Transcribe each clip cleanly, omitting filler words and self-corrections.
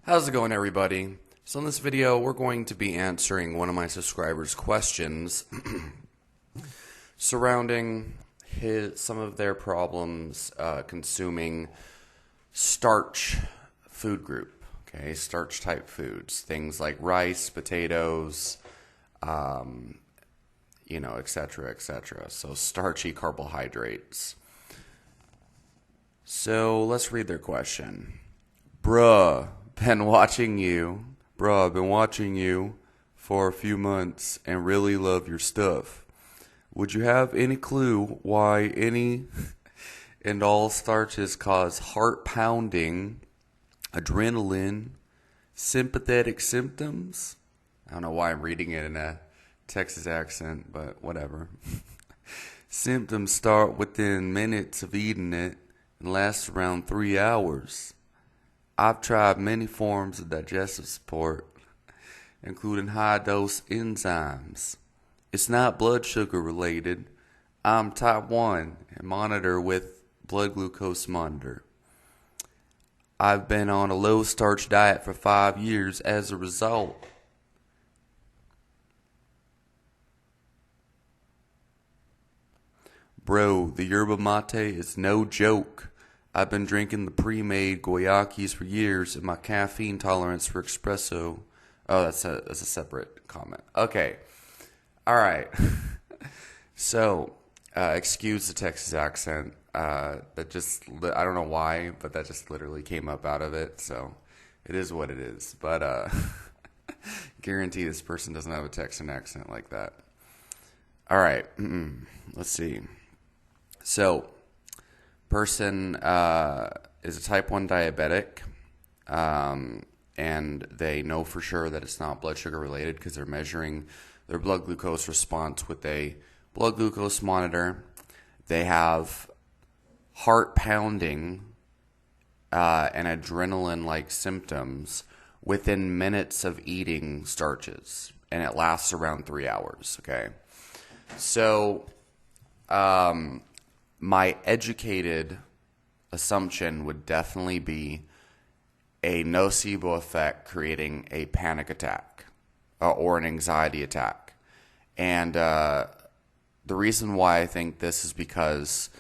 How's it going, everybody? So in this video, we're going to be answering one of my subscribers' questions surrounding some of their problems consuming starch food group. Okay, starch type foods, things like rice, potatoes, etc., etc. So starchy carbohydrates. So let's read their question. Bruh, been watching you. Bruh, been watching you for a few months and really love your stuff. Would you have any clue why any and all starches cause heart pounding, adrenaline, sympathetic symptoms? I don't know why I'm reading it in a Texas accent, but whatever. Symptoms start within minutes of eating it and last around 3 hours. I've tried many forms of digestive support, including high-dose enzymes. It's not blood sugar related. I'm type 1 and monitor with blood glucose monitor. I've been on a low-starch diet for 5 years as a result. Bro, the yerba mate is no joke. I've been drinking the pre-made guayakis for years, and my caffeine tolerance for espresso. Oh, that's a separate comment. Okay, all right. So, excuse the Texas accent. That just I don't know why, but that just literally came up out of it. So, it is what it is. But guarantee this person doesn't have a Texan accent like that. All right, let's see. So, person is a type 1 diabetic, and they know for sure that it's not blood sugar related because they're measuring their blood glucose response with a blood glucose monitor. They have heart pounding and adrenaline-like symptoms within minutes of eating starches, and it lasts around 3 hours, okay? So, my educated assumption would definitely be a nocebo effect creating a panic attack or an anxiety attack. And the reason why I think this is because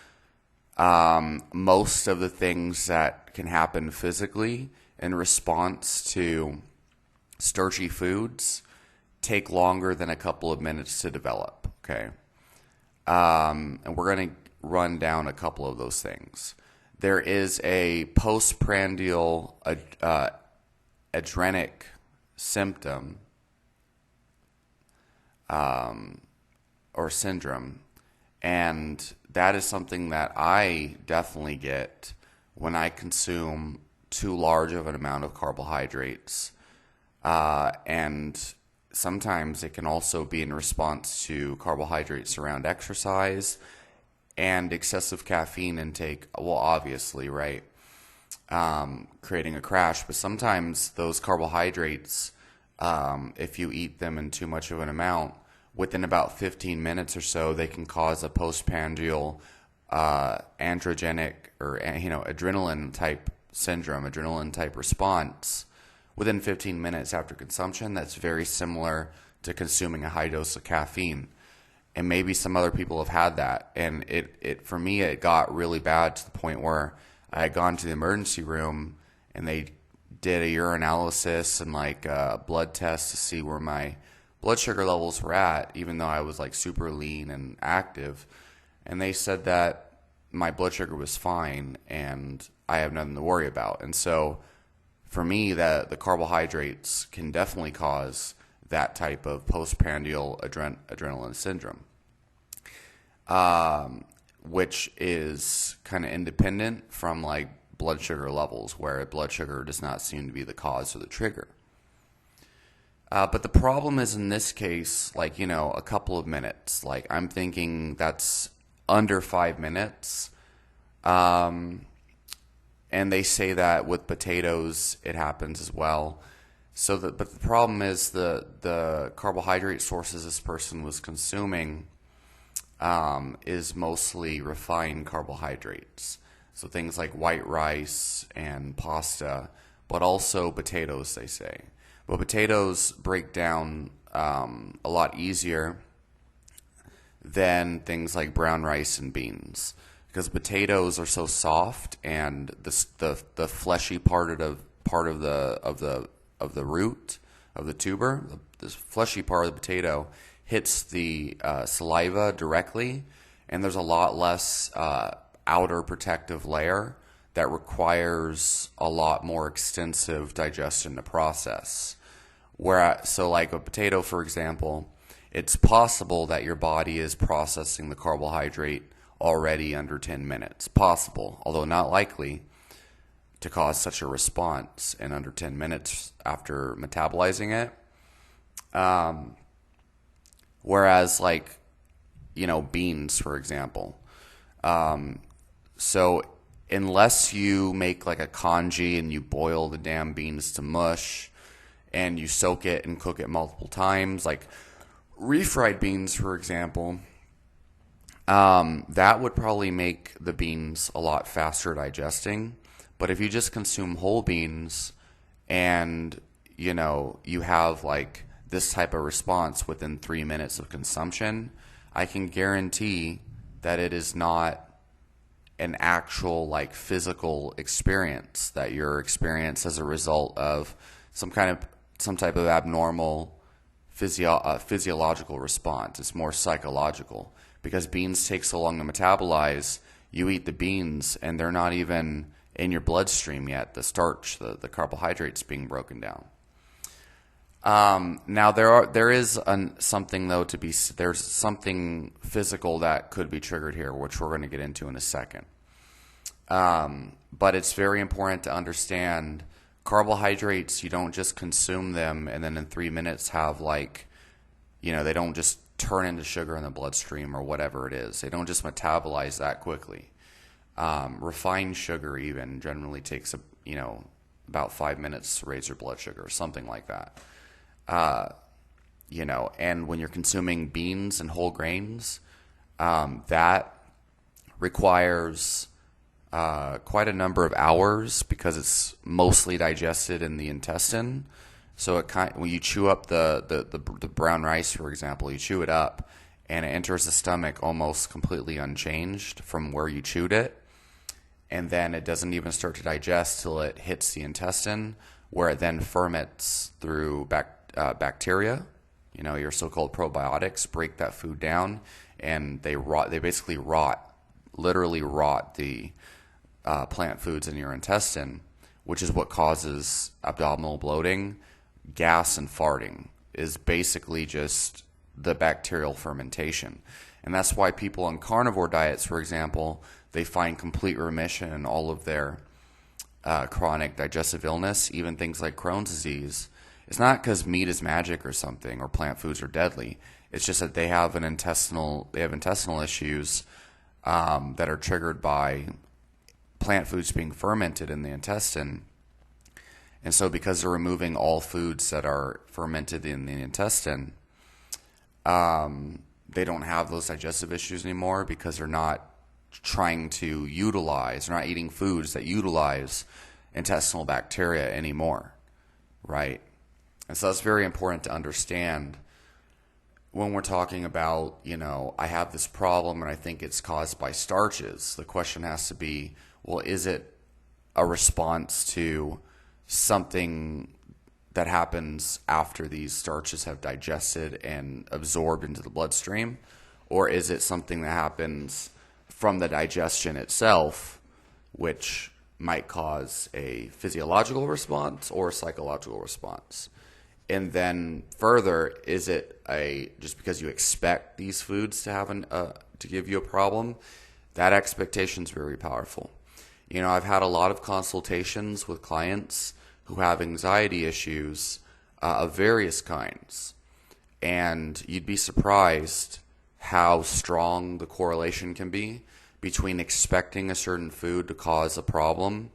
most of the things that can happen physically in response to starchy foods take longer than a couple of minutes to develop, okay? And we're going to run down a couple of those things. There is a postprandial adrenic symptom or syndrome, and that is something that I definitely get when I consume too large of an amount of carbohydrates, and sometimes it can also be in response to carbohydrates around exercise and excessive caffeine intake. Well, obviously, right, creating a crash. But sometimes those carbohydrates, if you eat them in too much of an amount, within about 15 minutes or so, they can cause a postprandial androgenic or adrenaline type syndrome, adrenaline type response within 15 minutes after consumption. That's very similar to consuming a high dose of caffeine. And maybe some other people have had that. And it for me, it got really bad to the point where I had gone to the emergency room and they did a urinalysis and like a blood test to see where my blood sugar levels were at, even though I was like super lean and active. And they said that my blood sugar was fine and I have nothing to worry about. And so for me, that the carbohydrates can definitely cause that type of postprandial adrenaline syndrome, which is kind of independent from like blood sugar levels, where blood sugar does not seem to be the cause or the trigger. But the problem is in this case, like, a couple of minutes. Like, I'm thinking that's under 5 minutes. And they say that with potatoes, it happens as well. But the problem is the carbohydrate sources this person was consuming is mostly refined carbohydrates. So things like white rice and pasta, but also potatoes, they say. But potatoes break down a lot easier than things like brown rice and beans, because potatoes are so soft, and the fleshy part of the root of the tuber, this fleshy part of the potato hits the saliva directly, and there's a lot less outer protective layer that requires a lot more extensive digestion to process. So like a potato, for example, it's possible that your body is processing the carbohydrate already under 10 minutes. Possible, although not likely to cause such a response in under 10 minutes after metabolizing it. Whereas like, beans, for example. So unless you make like a congee and you boil the damn beans to mush and you soak it and cook it multiple times, like refried beans, for example, that would probably make the beans a lot faster digesting. But if you just consume whole beans and, you have like this type of response within 3 minutes of consumption, I can guarantee that it is not an actual like physical experience, that your experience as a result of some type of abnormal physiological response. It's more psychological, because beans take so long to metabolize. You eat the beans and they're not even in your bloodstream yet. The starch, the carbohydrates being broken down. Now there is something though there's something physical that could be triggered here, which we're going to get into in a second. But it's very important to understand carbohydrates. You don't just consume them and then in 3 minutes have they don't just turn into sugar in the bloodstream or whatever it is. They don't just metabolize that quickly. Refined sugar even generally takes about 5 minutes to raise your blood sugar, something like that. And when you're consuming beans and whole grains, that requires quite a number of hours, because it's mostly digested in the intestine. So when you chew up the brown rice, for example, you chew it up and it enters the stomach almost completely unchanged from where you chewed it. And then it doesn't even start to digest till it hits the intestine, where it then ferments through bacteria. Your so-called probiotics break that food down, and they basically literally rot the plant foods in your intestine, which is what causes abdominal bloating, gas, and farting. Is basically just the bacterial fermentation. And that's why people on carnivore diets, for example, they find complete remission in all of their chronic digestive illness, even things like Crohn's disease. It's not because meat is magic or something, or plant foods are deadly. It's just that they have intestinal issues that are triggered by plant foods being fermented in the intestine. And so because they're removing all foods that are fermented in the intestine, they don't have those digestive issues anymore, because they're not they're not eating foods that utilize intestinal bacteria anymore, right? And so that's very important to understand when we're talking about, I have this problem and I think it's caused by starches. The question has to be, well, is it a response to something that happens after these starches have digested and absorbed into the bloodstream? Or is it something that happens from the digestion itself, which might cause a physiological response or a psychological response? And then further, is it just because you expect these foods to have to give you a problem? That expectation is very powerful. I've had a lot of consultations with clients who have anxiety issues of various kinds, and you'd be surprised how strong the correlation can be between expecting a certain food to cause a problem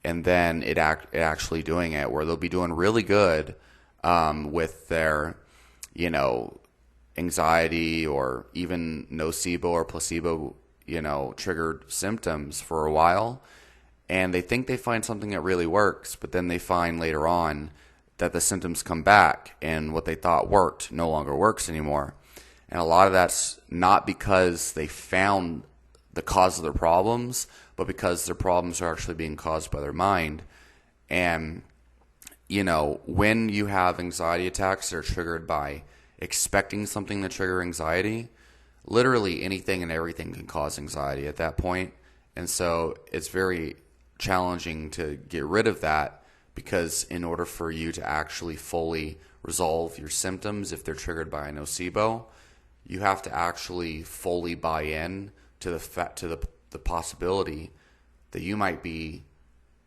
and then it actually doing it, where they'll be doing really good with their, anxiety or even nocebo or placebo, triggered symptoms for a while. and they think they find something that really works, but then they find later on that the symptoms come back and what they thought worked no longer works anymore. And a lot of that's not because they found the cause of their problems, but because their problems are actually being caused by their mind. And, when you have anxiety attacks that are triggered by expecting something to trigger anxiety, literally anything and everything can cause anxiety at that point. And so it's very challenging to get rid of that, because in order for you to actually fully resolve your symptoms, if they're triggered by a nocebo, you have to actually fully buy in to the possibility that you might be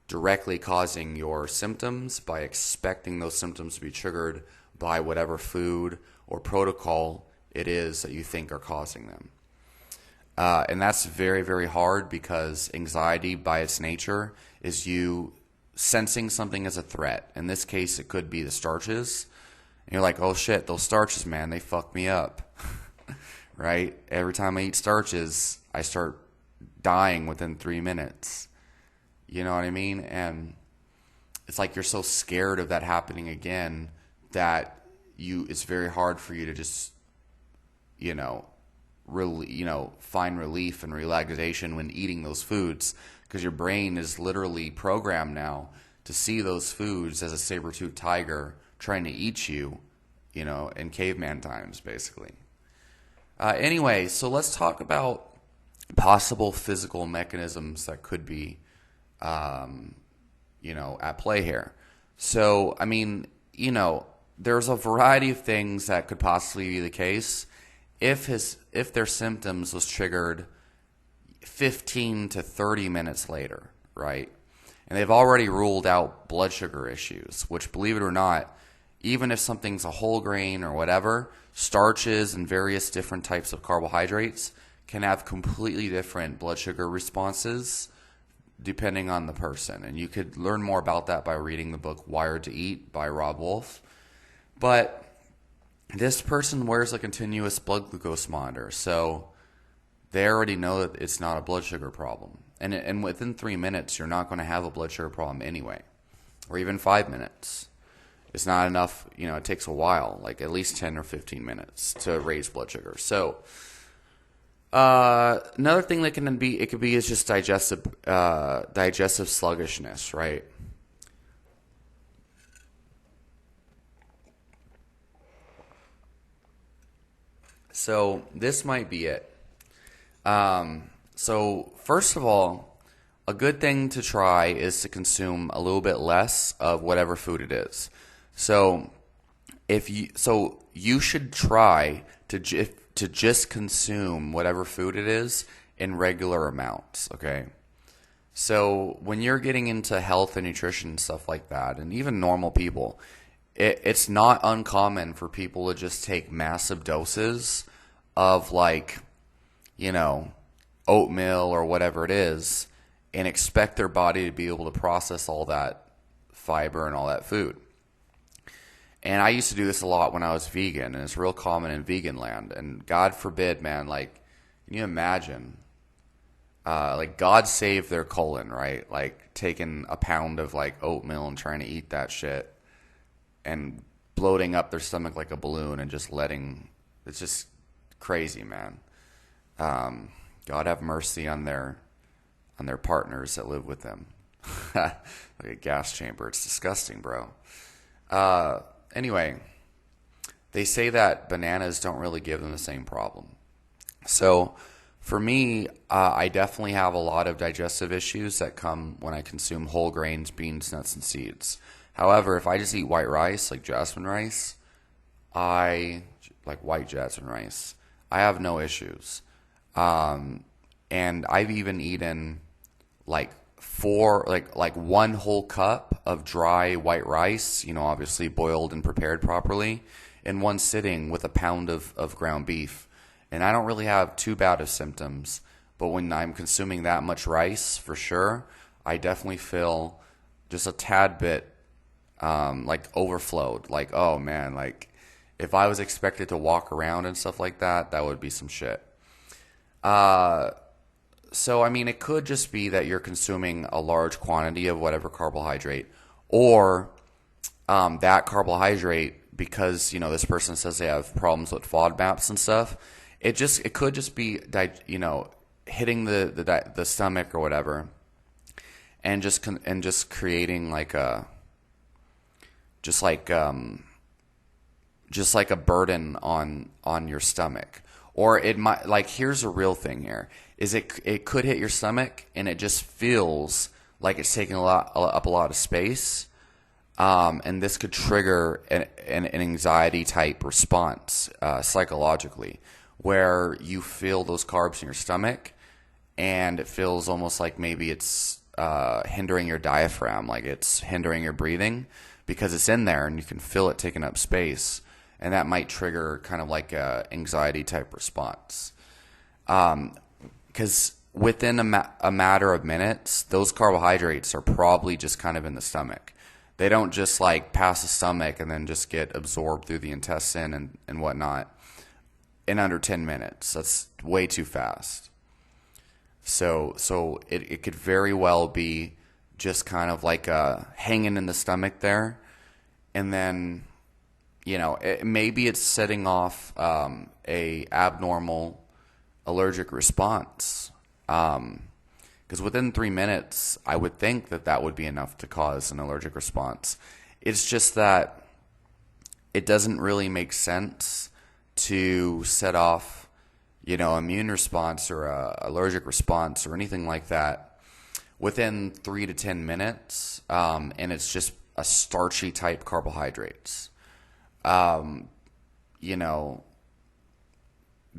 directly causing your symptoms by expecting those symptoms to be triggered by whatever food or protocol it is that you think are causing them. And that's very, very hard, because anxiety by its nature is you sensing something as a threat. In this case, it could be the starches. And you're like, oh shit, those starches, man, they fuck me up. Right? Every time I eat starches, I start dying within 3 minutes. You know what I mean? And it's like you're so scared of that happening again that it's very hard for you to just, find relief and relaxation when eating those foods, because your brain is literally programmed now to see those foods as a saber-toothed tiger trying to eat you, in caveman times, basically. Anyway, so let's talk about possible physical mechanisms that could be, at play here. So, there's a variety of things that could possibly be the case if their symptoms was triggered 15 to 30 minutes later, right? And they've already ruled out blood sugar issues, which, believe it or not, even if something's a whole grain or whatever, starches and various different types of carbohydrates can have completely different blood sugar responses depending on the person. And you could learn more about that by reading the book Wired to Eat by Rob Wolf. But this person wears a continuous blood glucose monitor, so they already know that it's not a blood sugar problem. And within 3 minutes, you're not going to have a blood sugar problem anyway, or even 5 minutes. It's not enough, it takes a while, like at least 10 or 15 minutes to raise blood sugar. So another thing that it could be is just digestive sluggishness, right? So this might be it. So first of all, a good thing to try is to consume a little bit less of whatever food it is. So you should try to just consume whatever food it is in regular amounts, okay? So when you're getting into health and nutrition and stuff like that, and even normal people, it's not uncommon for people to just take massive doses of oatmeal or whatever it is, and expect their body to be able to process all that fiber and all that food. And I used to do this a lot when I was vegan, and it's real common in vegan land. And God forbid, man, can you imagine, God saved their colon, right? Like taking a pound of oatmeal and trying to eat that shit and bloating up their stomach like a balloon and just it's just crazy, man. God have mercy on their partners that live with them. Like a gas chamber. It's disgusting, bro. Anyway, they say that bananas don't really give them the same problem. So for me, I definitely have a lot of digestive issues that come when I consume whole grains, beans, nuts, and seeds. However, if I just eat white rice, like jasmine rice, white jasmine rice, I have no issues. And I've even eaten one whole cup of dry white rice, obviously boiled and prepared properly, in one sitting with a pound of ground beef. And I don't really have too bad of symptoms, but when I'm consuming that much rice, for sure, I definitely feel just a tad bit overflowed. Oh man, if I was expected to walk around and stuff like that, that would be some shit. So, I mean, it could just be that you're consuming a large quantity of whatever carbohydrate, or that carbohydrate, because this person says they have problems with FODMAPs and stuff. It could just be hitting the stomach or whatever, and just creating like a just like a burden on your stomach. Or it might, like, here's a real thing here, is it could hit your stomach and it just feels like it's taking up a lot of space. And this could trigger an anxiety type response psychologically, where you feel those carbs in your stomach and it feels almost like maybe it's hindering your diaphragm, like it's hindering your breathing, because it's in there and you can feel it taking up space. And that might trigger kind of like a anxiety type response. Because within a matter of minutes, those carbohydrates are probably just kind of in the stomach. They don't just like pass the stomach and then just get absorbed through the intestine and whatnot in under 10 minutes. That's way too fast. So it could very well be just kind of like hanging in the stomach there. And then, maybe it's setting off a abnormal allergic response. Because within 3 minutes, I would think that would be enough to cause an allergic response. It's just that it doesn't really make sense to set off, immune response or a allergic response or anything like that within 3 to 10 minutes. And it's just a starchy type carbohydrates.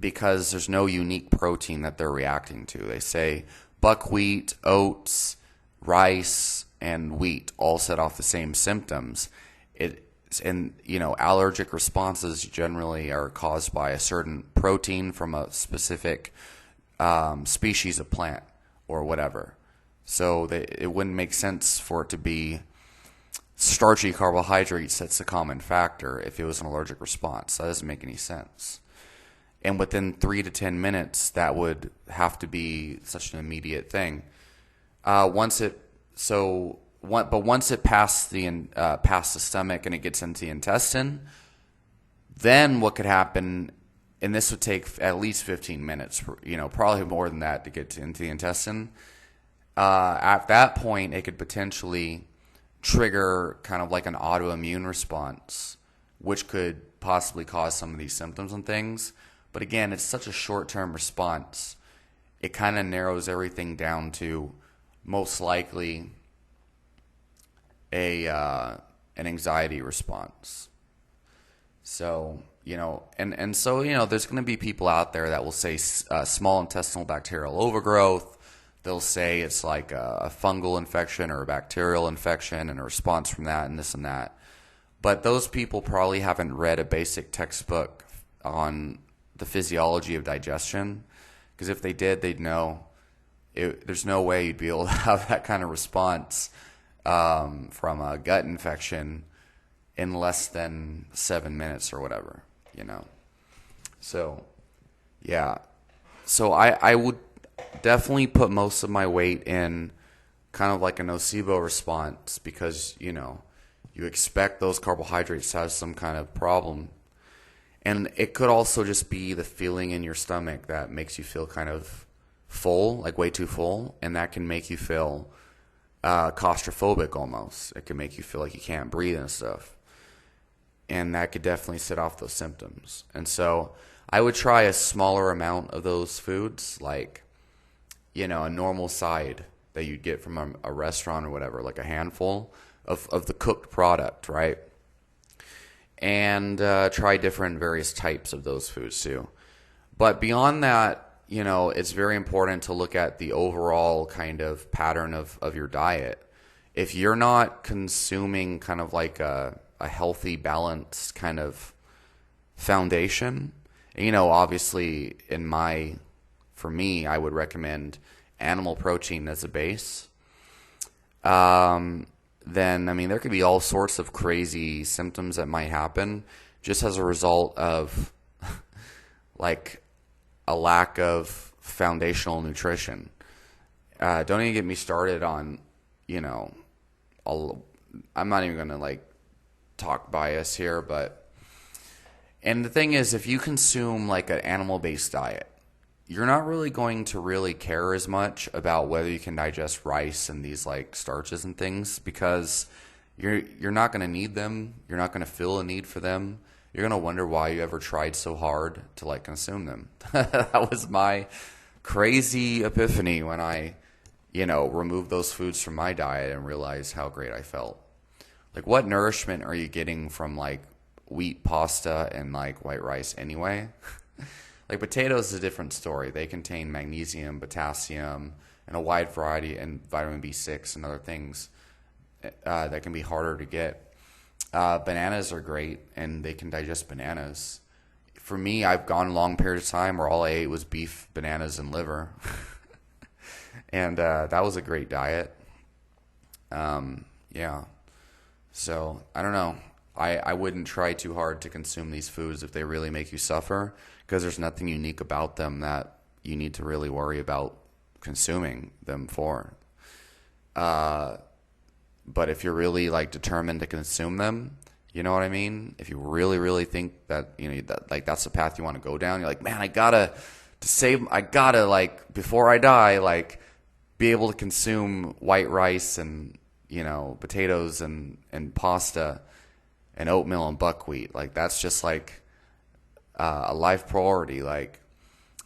Because there's no unique protein that they're reacting to. They say buckwheat, oats, rice, and wheat all set off the same symptoms. Allergic responses generally are caused by a certain protein from a specific species of plant or whatever. So it wouldn't make sense for it to be starchy carbohydrates that's the common factor if it was an allergic response. That doesn't make any sense. And within 3 to 10 minutes, that would have to be such an immediate thing. Once it passes the stomach and it gets into the intestine, then what could happen? And this would take at least 15 minutes, probably more than that to get into the intestine. At that point, it could potentially trigger kind of like an autoimmune response, which could possibly cause some of these symptoms and things. But again, it's such a short-term response. It kind of narrows everything down to most likely an anxiety response. So, there's going to be people out there that will say small intestinal bacterial overgrowth. They'll say it's like a fungal infection or a bacterial infection and a response from that and this and that. But those people probably haven't read a basic textbook on the physiology of digestion, because if they did, they'd know there's no way you'd be able to have that kind of response from a gut infection in less than 7 minutes or whatever, So, yeah. So I would definitely put most of my weight in kind of like a nocebo response, because, you expect those carbohydrates to have some kind of problem. And it could also just be the feeling in your stomach that makes you feel kind of full, like way too full. And that can make you feel claustrophobic almost. It can make you feel like you can't breathe and stuff. And that could definitely set off those symptoms. And so I would try a smaller amount of those foods, like, a normal side that you'd get from a restaurant or whatever, like a handful of the cooked product, right? And try different various types of those foods too. But beyond that, it's very important to look at the overall kind of pattern of your diet. If you're not consuming kind of like a healthy, balanced kind of foundation, obviously for me, I would recommend animal protein as a base. Then, there could be all sorts of crazy symptoms that might happen just as a result of like a lack of foundational nutrition. Don't even get me started on, you know, all, I'm not even going to like talk bias here, but, and the thing is, if you consume like an animal-based diet, you're not really going to really care as much about whether you can digest rice and these like starches and things, because you're not going to need them. You're not going to feel a need for them. You're going to wonder why you ever tried so hard to like consume them. That was my crazy epiphany when I, removed those foods from my diet and realized how great I felt. Like, what nourishment are you getting from like wheat pasta and like white rice anyway? Like, potatoes is a different story. They contain magnesium, potassium, and a wide variety, and vitamin B6 and other things that can be harder to get. Bananas are great, and they can digest bananas. For me, I've gone a long period of time where all I ate was beef, bananas, and liver. And that was a great diet. Yeah. So, I don't know. I wouldn't try too hard to consume these foods if they really make you suffer, because there's nothing unique about them that you need to really worry about consuming them for. But if you're really like determined to consume them, you know what I mean? If you really, really think that, that like that's the path you want to go down, you're like, man, I gotta like, before I die, like, be able to consume white rice and, potatoes and pasta and oatmeal and buckwheat. Like, that's just like a life priority. Like,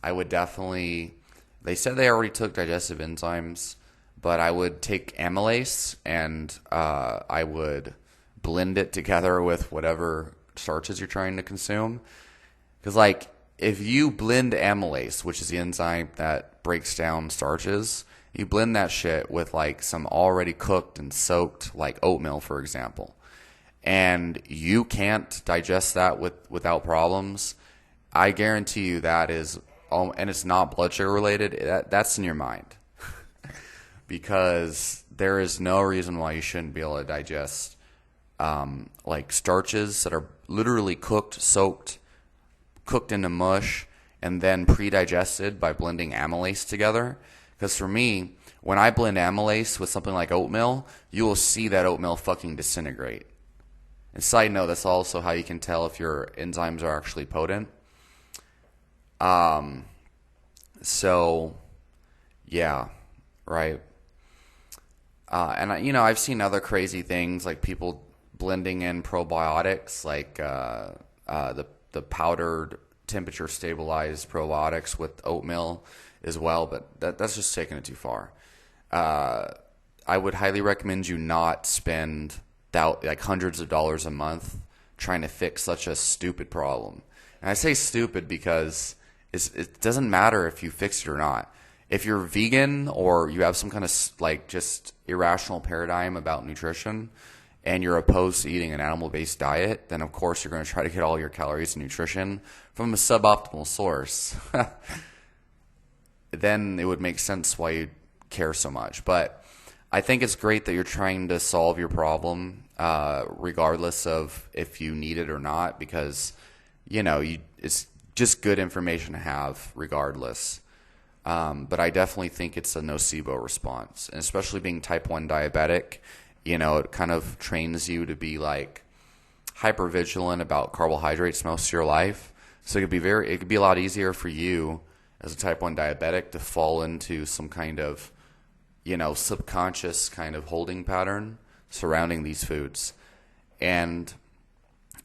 I would definitely, they said they already took digestive enzymes, but I would take amylase and I would blend it together with whatever starches you're trying to consume. Because, like, if you blend amylase, which is the enzyme that breaks down starches, you blend that shit with like some already cooked and soaked like oatmeal, for example, and you can't digest that without problems, I guarantee you that is, and it's not blood sugar related, that's in your mind. Because there is no reason why you shouldn't be able to digest like starches that are literally cooked, soaked, cooked into mush, and then pre-digested by blending amylase together. Because for me, when I blend amylase with something like oatmeal, you will see that oatmeal fucking disintegrate. And side note, that's also how you can tell if your enzymes are actually potent. So, yeah, right. And I've seen other crazy things, like people blending in probiotics, like the powdered temperature stabilized probiotics with oatmeal as well, but that's just taking it too far. I would highly recommend you not spend like hundreds of dollars a month trying to fix such a stupid problem. And I say stupid because it doesn't matter if you fix it or not. If you're vegan or you have some kind of like just irrational paradigm about nutrition and you're opposed to eating an animal-based diet, then of course you're going to try to get all your calories and nutrition from a suboptimal source. Then it would make sense why you care so much. But I think it's great that you're trying to solve your problem, regardless of if you need it or not, because, it's just good information to have regardless. But I definitely think it's a nocebo response. And especially being type 1 diabetic, it kind of trains you to be like hyper vigilant about carbohydrates most of your life. So it could be a lot easier for you as a type 1 diabetic to fall into some kind of, subconscious kind of holding pattern surrounding these foods. And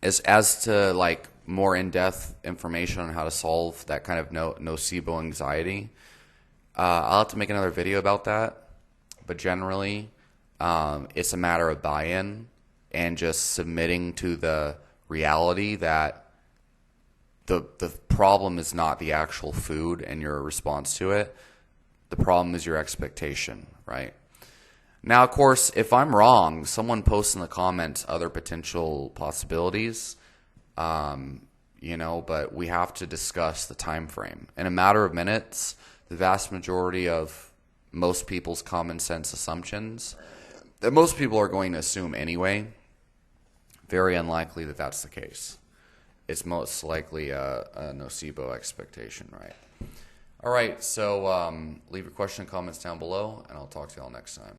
as to like more in-depth information on how to solve that kind of nocebo anxiety, I'll have to make another video about that. But generally, it's a matter of buy-in and just submitting to the reality that the problem is not the actual food and your response to it. The problem is your expectation, right? Now, of course, if I'm wrong, someone posts in the comments other potential possibilities, but we have to discuss the time frame. In a matter of minutes, the vast majority of most people's common sense assumptions that most people are going to assume anyway, very unlikely that that's the case. It's most likely a nocebo expectation, right? All right, so leave your question and comments down below, and I'll talk to y'all next time.